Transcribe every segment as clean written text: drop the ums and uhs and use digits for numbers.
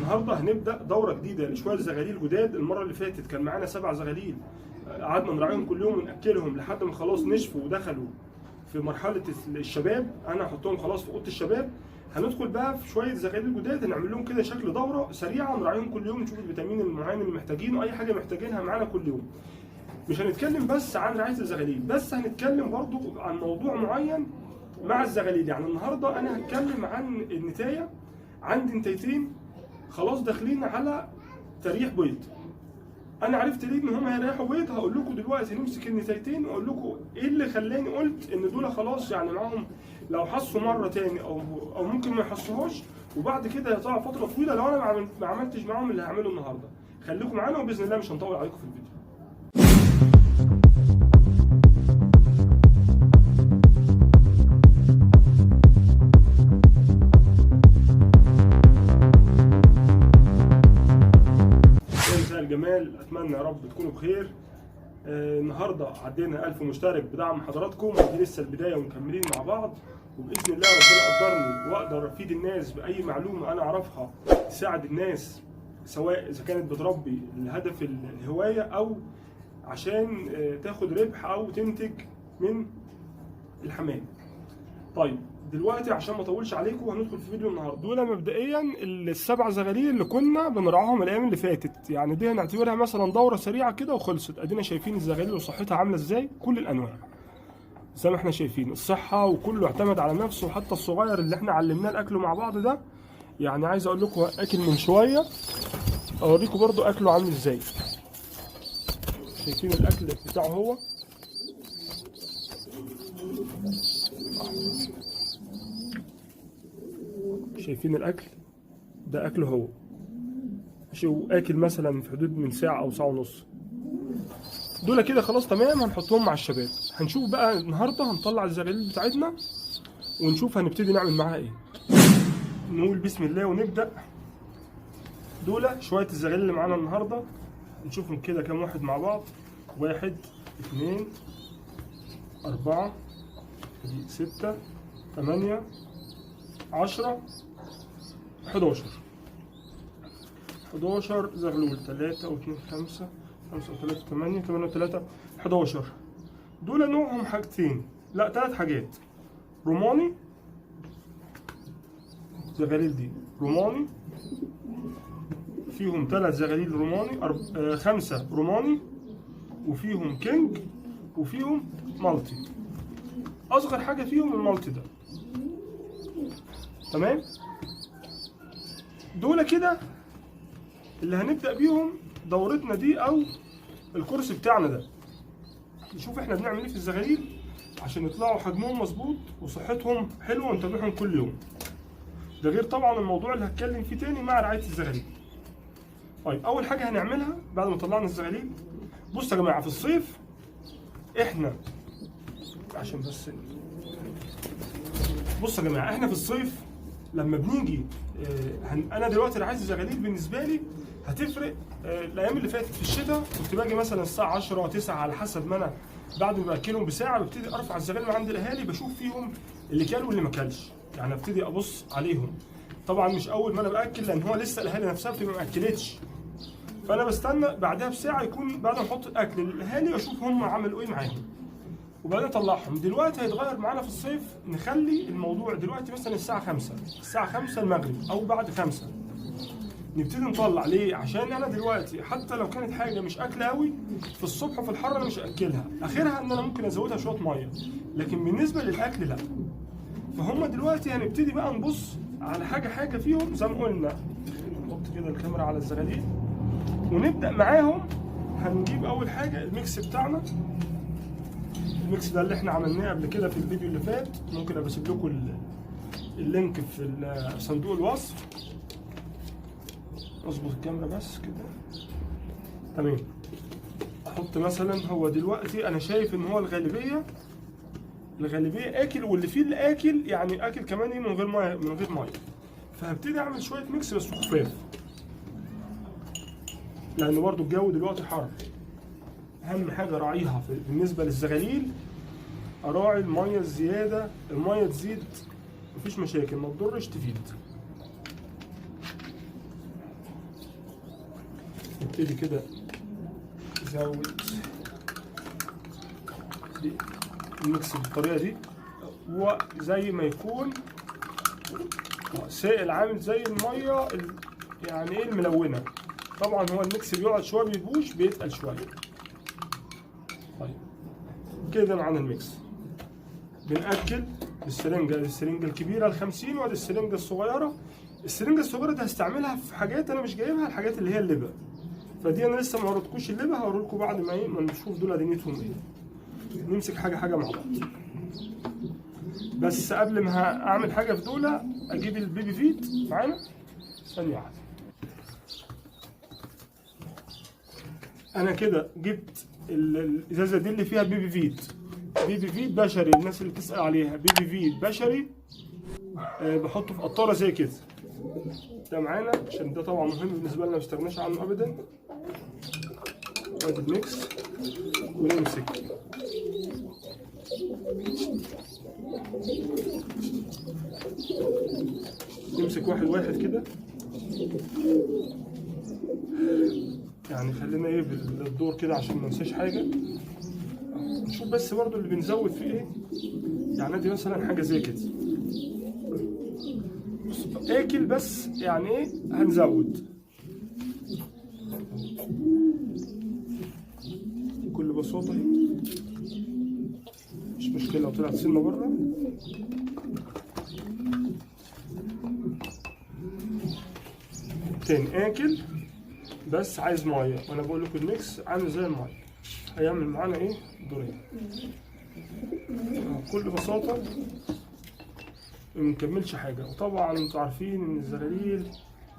النهارده هنبدا دوره جديده لشويه زغاليل جداد. المره اللي فاتت كان معانا 7 زغاليل، قعدنا نراعيهم كل يوم وناكلهم لحد ما خلاص نشفوا ودخلوا في مرحله الشباب. انا هحطهم خلاص في اوضه الشباب. هندخل بقى في شويه زغاليل جداد، هنعمل لهم كده شكل دوره سريعه نراعيهم كل يوم، نشوف الفيتامين المعين اللي محتاجينه، اي حاجه محتاجينها معانا كل يوم. مش هنتكلم بس عن رعايه الزغاليل، بس هنتكلم برضو عن موضوع معين مع الزغاليل. يعني النهارده انا هتكلم عن النتايه. عندي نتايتين خلاص داخلين على تريح بيض. انا عرفت ليه ان هم هيريحوا بيض، هقول لكم دلوقتي. نمسك النتايتين واقول لكم ايه اللي خلاني قلت ان دول خلاص يعني معاهم لو حصوا مره تاني او ممكن ما يحصوهاش، وبعد كده يطلعوا فتره طويله لو انا ما عملتش معاهم اللي هعمله النهارده. خليكم معانا وباذن الله مش هنطول عليكم في الفيديو. الجمال، اتمنى يا رب تكونوا بخير. النهارده عدينا 1000 مشترك بدعم حضراتكم، ودي لسه البدايه ومكملين مع بعض، وباذن الله ربنا قدرني واقدر افيد الناس باي معلومه انا اعرفها تساعد الناس، سواء اذا كانت بتربي لهدف الهوايه او عشان تاخد ربح او تنتج من الحمام. طيب دلوقتي عشان ما اطولش عليكم هندخل في فيديو النهارده. دول مبدئيا ال7 زغاليل اللي كنا بنرعاهم الايام اللي فاتت، يعني دي هنعتبرها مثلا دوره سريعه كده وخلصت. ادينا شايفين الزغاليل وصحتها عامله ازاي، كل الانواع زي ما احنا شايفين الصحه، وكله اعتمد على نفسه، وحتى الصغير اللي احنا علمناه الاكل مع بعض ده. يعني عايز اقول لكم اكل من شويه، اوريكم برضو اكله عامل ازاي. شايفين الاكل بتاعه هو، شايفين الاكل ده اكله هو ماشي، واكل مثلا في حدود من ساعه او ساعه ونص. دول كده خلاص تمام، هنحطهم مع الشباب. هنشوف بقى النهارده هنطلع الزغاليل بتاعتنا ونشوف هنبتدي نعمل معاها ايه. نقول بسم الله ونبدا. دول شويه الزغاليل اللي معانا النهارده، نشوفهم كده كام واحد مع بعض. 1 2 4 6 8 10 11 زغلول. 3 و2 5 5 و3 8 8 و3 11. دول نوعهم حاجتين، لا 3 حاجات. روماني، زغاليل دي روماني، فيهم 3 زغاليل روماني، 5 روماني، وفيهم كينج، وفيهم مالتي. اصغر حاجه فيهم المالتي ده. تمام. دول كده اللي هنبدأ بيهم دورتنا دي او الكورس بتاعنا ده. نشوف احنا بنعمل ايه في الزغاليل عشان يطلعوا حجمهم مظبوط وصحتهم حلوه ونتابعهم كل يوم. ده غير طبعا الموضوع اللي هتكلم فيه تاني مع رعايه الزغاليل. طيب اول حاجه هنعملها بعد ما طلعنا الزغاليل، بصوا يا جماعه، في الصيف احنا عشان بس بصوا يا جماعه، احنا في الصيف لما بنيجي انا دلوقتي رعايه الزغاليل بالنسبه لي هتفرق. الايام اللي فاتت في الشتاء كنت باجي مثلا الساعه 10 9 على حسب ما انا بعد ما باكلهم بساعه ببتدي ارفع الزغاليل عند الاهالي، بشوف فيهم اللي كل واللي ما كلش، يعني ابتدي ابص عليهم. طبعا مش اول ما انا باكل، لان هو لسه الاهالي نفسها بتبقى ما اكلتش، فانا بستنى بعدها بساعه يكون بعد ما احط الاكل للاهالي اشوف هم عملوا ايه معاهم وبعدين اطلعهم. دلوقتي هيتغير معانا في الصيف، نخلي الموضوع دلوقتي مثلا الساعه 5 المغرب او بعد 5 نبتدي نطلع. ليه؟ عشان انا دلوقتي حتى لو كانت حاجه مش اكل قوي في الصبح في الحر انا مش هاكلها، اخرها ان انا ممكن ازودها شويه ميه، لكن بالنسبه للاكل لا. فهم دلوقتي هنبتدي بقى نبص على حاجه فيهم زي ما قلنا. نحط كده الكاميرا على الزغاليل ونبدا معاهم. هنجيب اول حاجه الميكس بتاعنا. الميكس ده اللي احنا عملناه قبل كده في الفيديو اللي فات، ممكن ابقى اسيب لكم اللينك في صندوق الوصف. اظبط الكاميرا بس كده تمام. احط مثلا، هو دلوقتي انا شايف ان هو الغالبيه اكل، واللي فيه اللي اكل يعني اكل كمان من غير ميه، فهبتدي اعمل شويه ميكس بس خفاف، لان برضو الجو دلوقتي حر. اهم حاجه راعيها بالنسبه للزغاليل، اراعي الميه الزياده. الميه تزيد مفيش مشاكل، ما تضرش تفيد. نبتدي كده نزود الميكس بالطريقه دي. هو زي ما يكون سائل عامل زي الميه يعني ايه الملونه. طبعا هو الميكس بيقعد شويه بيبوش بيتقل شويه. طيب كده معانا الميكس. بنأكل بالسرنجه، السرنجه الكبيره ال50 وادي السرنجه الصغيره. السرنجه الصغيره دي هستعملها في حاجات انا مش جايبها، الحاجات اللي هي اللبه. فدي انا لسه ما وريتكوش اللبه، هوريلكم بعد ما ايه ما نشوف دول دنيتهم ايه. نمسك حاجه حاجه مع بعض. بس قبل ما اعمل حاجه في دول اجيب البيبي فيت معانا ثانيه واحده. انا كده جبت الازازه دي اللي فيها بيبي فيت. بيبي فيت بشري، الناس اللي بتسال عليها بيبي فيت بشري. بحطه في قطاره زي كده. ده معانا عشان ده طبعا مهم بالنسبه لنا، ما نستغناش عنه ابدا. ادي الميكس ونمسك نمسك واحد واحد كده. يعني خلينا ايه بالدور كده عشان ما ننساش حاجه. نشوف بس برضو اللي بنزود فيه ايه. يعني دي مثلا حاجه زي كده اكل، بس يعني ايه هنزود بكل بساطه اهي. مش مشكله لو طلعت سنه بره. تاني اكل بس عايز ميه، وانا بقول لكم الميكس عامل زي الميه، هيعمل معانا ايه دورين بكل بساطه. ما بنكملش حاجه. وطبعا انتوا عارفين ان الزغاليل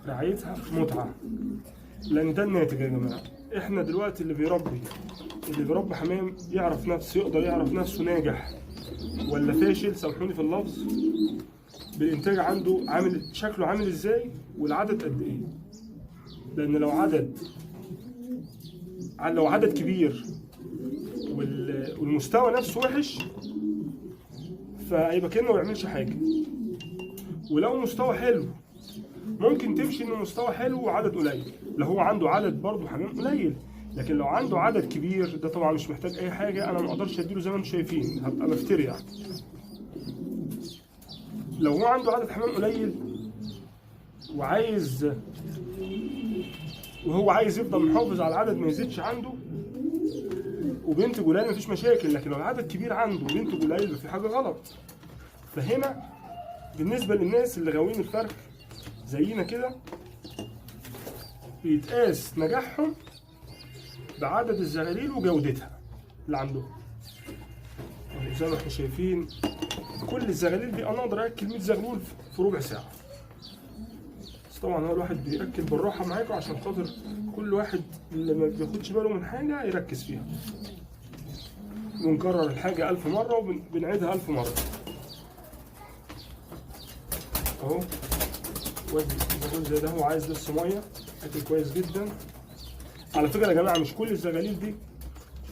رعايتها متعه، لان ده الناتج يا جماعه. احنا دلوقتي اللي بيربي حمام يعرف نفسه، يقدر يعرف نفسه ناجح ولا فاشل، سامحوني في اللفظ، بالانتاج عنده عامل شكله عامل ازاي والعدد قد ايه. لان لو عدد كبير والمستوى نفسه وحش فهيبقى كأنه ما بيعملش حاجه. ولو مستوى حلو ممكن تمشي انه مستوى حلو وعدد قليل، لو هو عنده عدد برضه حمام قليل. لكن لو عنده عدد كبير ده طبعا مش محتاج اي حاجه، انا ما اقدرش اديله زي ما انتم شايفين، هبقى بفتري يعني. لو هو عنده عدد حمام قليل وهو عايز يفضل محافظ على العدد ما يزيدش عنده وبينتج قليل مفيش مشاكل. لكن لو العدد كبير عنده وبينتج قليل يبقى في حاجه غلط. فهنا بالنسبه للناس اللي غاويين الفرخ زينا كده بيتقاس نجاحهم بعدد الزغاليل وجودتها اللي عندهم. زي ما احنا شايفين كل الزغاليل دي انا اقدر اكل 100 زغلول في ربع ساعه. بس طبعا هو الواحد بياكل بالراحه معاكم عشان خاطر كل واحد اللي ما بياخدش باله من حاجه يركز فيها. ونكرر الحاجه 1000 مره وبنعيدها 1000 مره. اهو ودي الزغلول زي ده هو عايز بس ميه، اكل كويس جدا. على فكره يا جماعه مش كل الزغاليل دي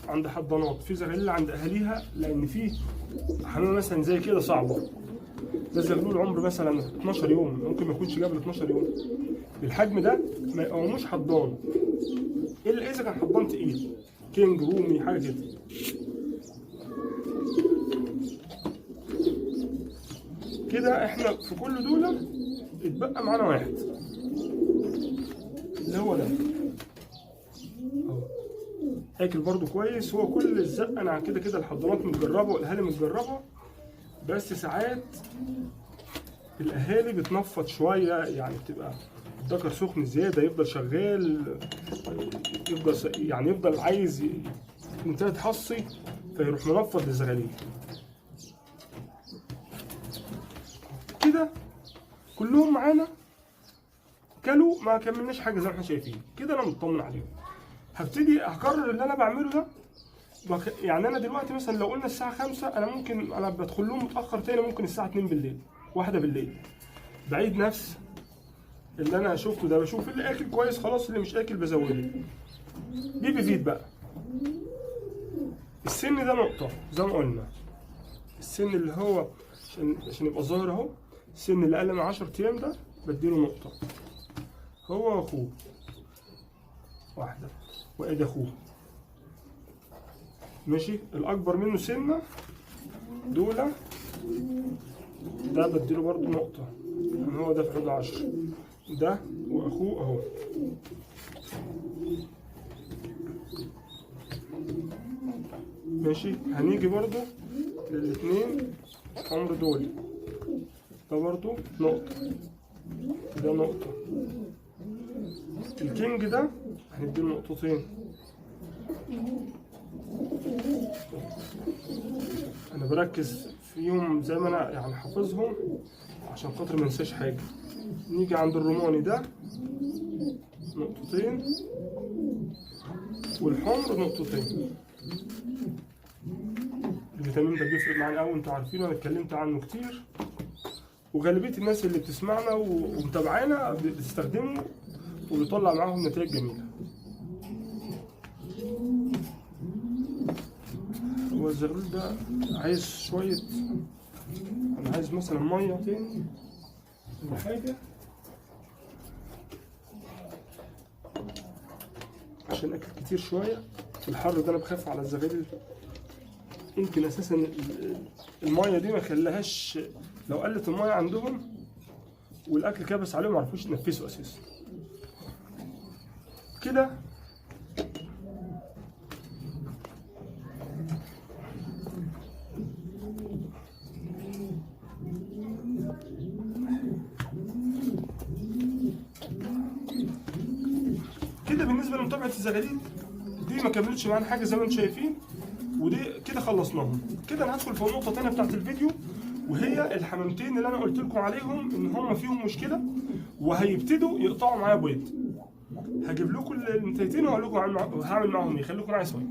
عند حضانات، في زغاليل عند اهاليها، لان في حمامه مثلا زي كده صعبه. ده زغلول عمر مثلا 12 يوم، ممكن ما يكونش جاب 12 يوم. بالحجم ده ما يقوموش حضان الا اذا كان حضان تقيل، كينج رومي حاجه كده. كده احنا في كل دول اتبقى معانا واحد اللي هو ده اهو. اكل برضو كويس. هو كل الزق انا كده كده الحضانات متجربه والاهالي متجربه، بس ساعات الاهالي بتنفض شويه، يعني بتبقى الذكر سخن زياده يفضل شغال، يفضل عايز منتهى تحصي فيروح منفض للزغاليل. كده كلهم معانا كلوا، ما كملناش حاجه زي ما احنا شايفين كده. انا مطمن عليهم. هبتدي هكرر اللي انا بعمله ده. يعني انا دلوقتي مثلا لو قلنا الساعه 5 انا بدخل لهم متاخر تاني، ممكن الساعه 2 بالليل 1 بالليل. بعيد نفس اللي انا شفته ده، بشوف اللي اكل كويس خلاص، اللي مش اكل بزوده. بيبي فيت بقى السن ده نقطه زي ما قلنا. السن اللي هو عشان يبقى ظاهر اهو، السن اللي اقل من 10 ايام ده بديله نقطه، هو واخوه. واحده، وادي اخوه ماشي. الاكبر منه سنه دول ده بديله برضو نقطه، يعني هو ده في حدود 10. ده واخوه اهو. ماشي. هنيجي برضو للاثنين عمر دول، ده برضو نقطة، ده نقطة. الكينج ده هنديله نقطتين. أنا بركز فيهم زي ما أنا يعني حافظهم عشان خاطر ما انساش حاجة. نيجي عند الروماني ده نقطتين، والحمر نقطتين. الفيتامين ده بيفرق معانا قوي، انتوا عارفين انا اتكلمت عنه كتير، وغالبيه الناس اللي بتسمعنا ومتابعانا بتستخدمه وبيطلع معاهم نتائج جميله. هو الزغلول ده عايز شويه، انا عايز مثلا ميه تاني ولا حاجه عشان اكل كتير شويه. في الحر ده انا بخاف على الزغاليل، يمكن اساسا الميه دي ما خلاهاش، لو قلت الميه عندهم والاكل كبس عليهم ما عرفوش يتنفسوا اساسا كده. كده بالنسبه لمتابعه الزغاليل دي ما كملتش معانا حاجه زي ما انتم شايفين، ودي كده خلصناهم. كده انا هدخل في النقطه الثانيه بتاعت الفيديو، وهي الحمامتين اللي انا قلت لكم عليهم ان هم فيهم مشكله وهيبتدوا يقطعوا معايا بيض. هجيب لكم النتايتين واقول لكم هعمل معاهم ايه. خليكم معايا شويه.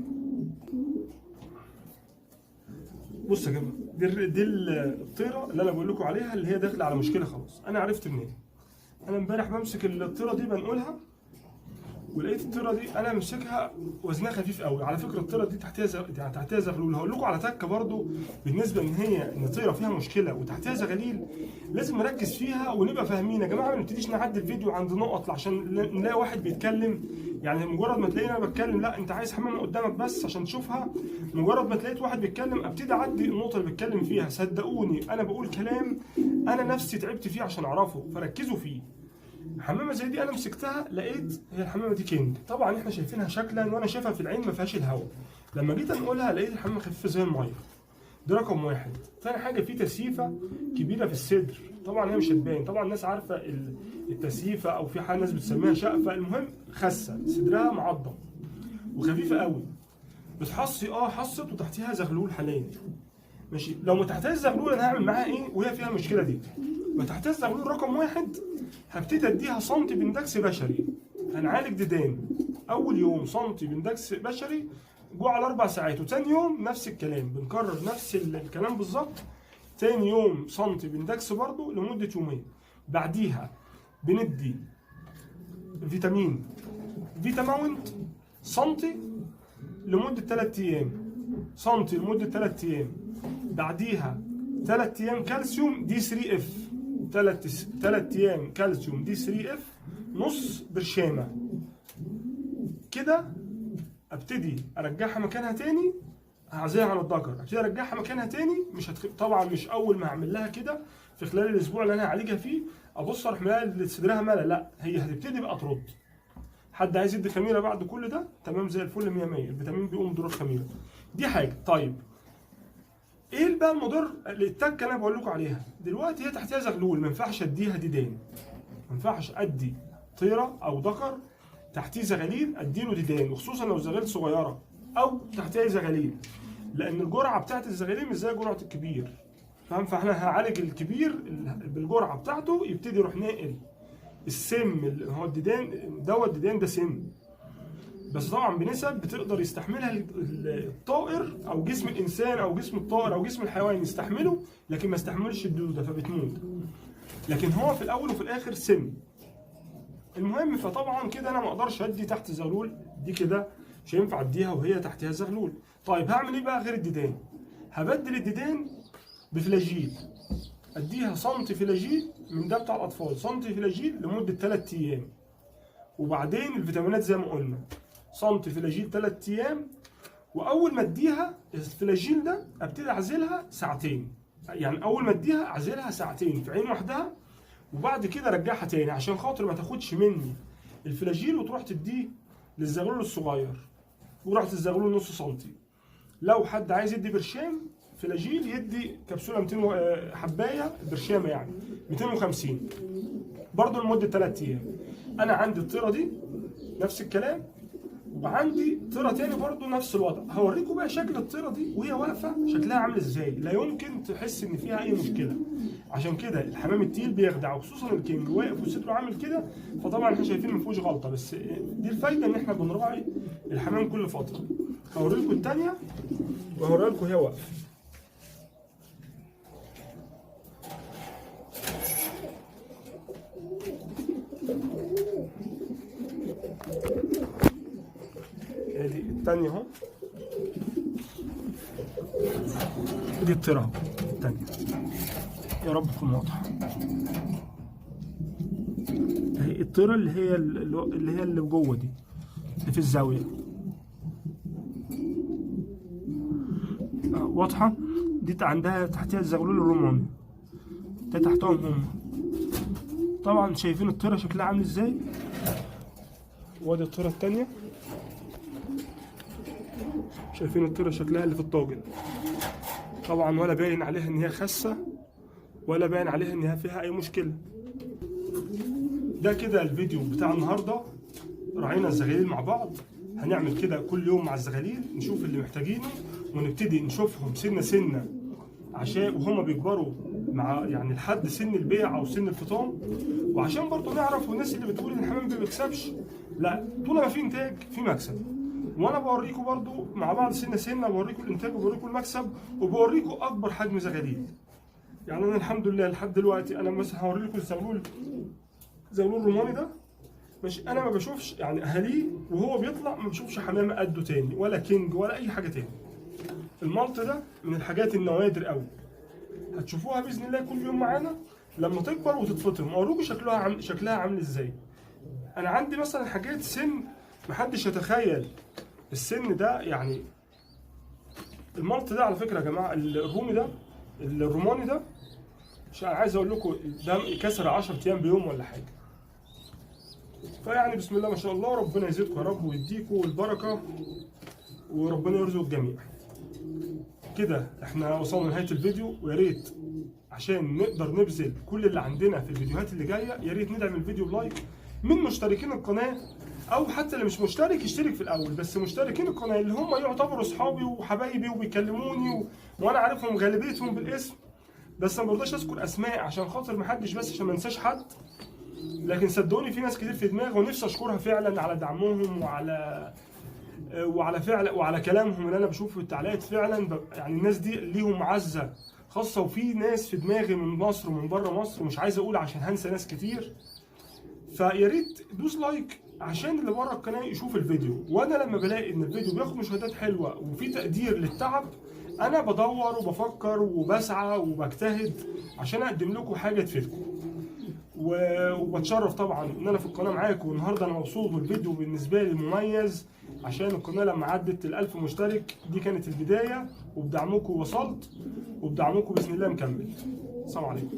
بصوا يا جماعه، دي الطيره اللي انا بقول لكم عليها اللي هي داخله على مشكله خلاص. انا عرفت منين. انا امبارح بمسك الطيره دي بنقولها، ولقيت الطيره دي انا ماسكها وزنها خفيف قوي. على فكره الطيره دي تحتها زغلول. هقول لكم على تكه برضو بالنسبه ان هي ان الطيره فيها مشكله وتحتها زغاليل، لازم نركز فيها ونبقى فاهمين يا جماعه. ما نبتديش نعدي الفيديو عند نقط عشان نلاقي واحد بيتكلم، يعني مجرد ما تلاقيني انا بتكلم لا انت عايز حمامه قدامك بس عشان تشوفها، مجرد ما تلاقيت واحد بيتكلم ابتدي اعدي النقطه اللي بيتكلم فيها. صدقوني انا بقول كلام انا نفسي تعبت فيه عشان اعرفه، فركزوا فيه. حمامه زي دي انا مسكتها لقيت هي الحمامه دي كينج. طبعا احنا شايفينها شكلا وانا شايفها في العين ما فيهاش الهواء. لما جيت انقلها لقيت الحمامه خفيفه زي الميه. دي رقم واحد. ثاني حاجه في تسييفه كبيره في الصدر، طبعا هي مش هتبان، طبعا الناس عارفه التسييفه او في حال ناس بتسميها شقفه. المهم خسه، صدرها معضم وخفيفه قوي. بتحصي حصت وتحتيها زغلول حاليا ماشي. لو ما تحتهاش زغلول انا هعمل معاها ايه وهي فيها المشكله دي؟ ما تحتهاش زغلول رقم واحد هبتدي اديها سنتي بندكس بشري. هنعالج ديدان اول يوم سنتي بندكس بشري جوه على 4 ساعات، وتاني يوم نفس الكلام، بنكرر نفس الكلام بالظبط. تاني يوم سنتي بندكس برضه لمده يومين. بعديها بندي فيتاماونت سنتي لمده 3 ايام، سنتي لمده 3 ايام. بعديها 3 ايام كالسيوم دي 3 اف، 3 ايام كالسيوم دي 3 اف نص برشامه. كده ابتدي ارجعها مكانها تاني، هعزلها عن الذكر، ابتدي ارجعها مكانها تاني. مش طبعا مش اول ما اعمل لها كده في خلال الاسبوع اللي انا هعالجها فيه ابص اروح ملاقي صدرها ملا، لا هي هتبتدي بقى ترد. حد عايز يدي خميره بعد كل ده تمام زي الفل 100 100. الفيتامين بيقوم بدور الخميره دي حاجه. طيب ايه بقى المضر التكه اللي انا بقول لكم عليها دلوقتي؟ هي تحتها زغلول، ما ينفعش اديها ديدان، ما ينفعش ادي طيره او ذكر تحتيه زغاليل اديله ديدان، وخصوصا لو زغاليل صغيره او تحتها زغاليل، لان الجرعه بتاعت الزغاليل مش زي جرعه الكبير، فاهم؟ فاحنا هعالج الكبير بالجرعه بتاعته، يبتدي يروح ناقل السم اللي هو الديدان الديدان ده سم، بس طبعا بنسب بتقدر يستحملها الطائر او جسم الانسان او جسم الطائر او جسم الحيوان يستحمله، لكن ما يستحملش الدوده فبتموت. لكن هو في الاول وفي الاخر سم. المهم فطبعا كده انا ما اقدرش ادي تحت زغلول دي، كده مش هينفع اديها وهي تحتها زغلول. طيب هعمل ايه بقى غير الديدان؟ هبدل الديدان بفلاجيل، اديها سنتي فلاجيل من ده بتاع الاطفال، سنتي فلاجيل لمده 3 ايام، وبعدين الفيتامينات زي ما قلنا سنتي فلاجيل 3 ايام. واول ما اديها الفلاجيل ده ابتدي اعزلها ساعتين، يعني اول ما اديها اعزلها ساعتين في عين وحدها، وبعد كده ارجعها تاني عشان خاطر ما تاخدش مني الفلاجيل وتروح تديه للزغلول الصغير وراح تزغلول نص سنتي. لو حد عايز يدي برشام فلاجيل يدي كبسوله 200 حبايه برشامه يعني 250 برضه لمده 3 ايام. انا عندي الطيره دي نفس الكلام، وعندي طيره تاني برضه نفس الوضع. هوريكم بقى شكل الطيره دي وهي واقفه شكلها عامل ازاي، لا يمكن تحس ان فيها اي مشكله. عشان كده الحمام التقيل بيخدع، وخصوصا الكينج واقف وصدره عامل كده، فطبعا احنا شايفين ما فيهوش غلطه، بس دي الفايده ان احنا بنراعي الحمام كل فتره. هوريكم الثانيه وهوريها لكم وهي واقفه. ادي الثانيه اهو، دي الطيره الثانيه، يا رب تكون واضحه. اهي الطيره اللي جوه دي اللي في الزاويه واضحه. دي عندها تحتها الزغلول الروماني، ده تحتهم هم. طبعا شايفين الطيره شكلها عامل ازاي. وادي الطيره الثانيه، شايفين الطيره شكلها اللي في الطاجن. طبعا ولا باين عليها ان هي خاسه ولا باين عليها ان هي فيها اي مشكله. ده كده الفيديو بتاع النهارده، راعينا الزغاليل مع بعض. هنعمل كده كل يوم مع الزغاليل، نشوف اللي محتاجينه ونبتدي نشوفهم سنه سنه عشان وهم بيكبروا مع يعني لحد سن البيع او سن الفطام، وعشان برضه نعرف. والناس اللي بتقول ان الحمام ما بيكسبش، لا، طول ما في انتاج في مكسب. وانا بوريكم برضه مع بعض سنه سنه، بوريكم الانتاج وبوريكم المكسب وبوريكم اكبر حجم زغاليل. يعني انا الحمد لله لحد دلوقتي انا مثلا هوري لكم الزغلول الروماني ده، مش انا ما بشوفش يعني اهاليه وهو بيطلع ما بشوفش حمامه قده تاني ولا كينج ولا اي حاجه تاني. الملط ده من الحاجات النوادر قوي، هتشوفوها باذن الله كل يوم معانا لما تكبر وتتفطم. اوريكم شكلها عامل ازاي. انا عندي مثلا حاجات سن محدش يتخيل السن ده. يعني الملط ده على فكره يا جماعه، الرومي ده الروماني ده مش عايز اقول لكم ده كسر 10 ايام بيوم ولا حاجه. فيعني بسم الله ما شاء الله، ربنا يزيدكم يا رب ويديكم البركه وربنا يرزق الجميع. كده احنا وصلنا لنهايه الفيديو، ويا ريت عشان نقدر نبذل كل اللي عندنا في الفيديوهات اللي جايه يا ريت ندعم الفيديو بلايك من مشتركين القناه، او حتى اللي مش مشترك يشترك في الاول. بس مشتركين القناه اللي هم يعتبروا اصحابي وحبايبي وبيكلموني وانا عارفهم غالبيتهم بالاسم، بس ما برضاش اذكر اسماء عشان خاطر ما حدش، بس عشان ما انساش حد. لكن صدقوني في ناس كتير في دماغي ونفسي اشكرها فعلا على دعمهم وعلى كلامهم اللي انا بشوفه في التعليقات. فعلا يعني الناس دي ليهم معزه خاصه، وفي ناس في دماغي من مصر ومن بره مصر، ومش عايز اقول عشان هنسى ناس كتير. فيا ريت دوس لايك عشان اللي بره القناه يشوف الفيديو. وانا لما بلاقي ان الفيديو بياخد مشاهدات حلوه وفي تقدير للتعب، انا بدور وبفكر وبسعى وبجتهد عشان اقدم لكم حاجه تفيدكم. وبتشرف طبعا ان انا في القناه معاكم. والنهارده انا مبسوط، والفيديو بالنسبه لي مميز عشان القناه لما عدت ال1000 مشترك دي كانت البدايه، وبدعمكم وصلت، وبدعمكم باذن الله مكمل. السلام عليكم.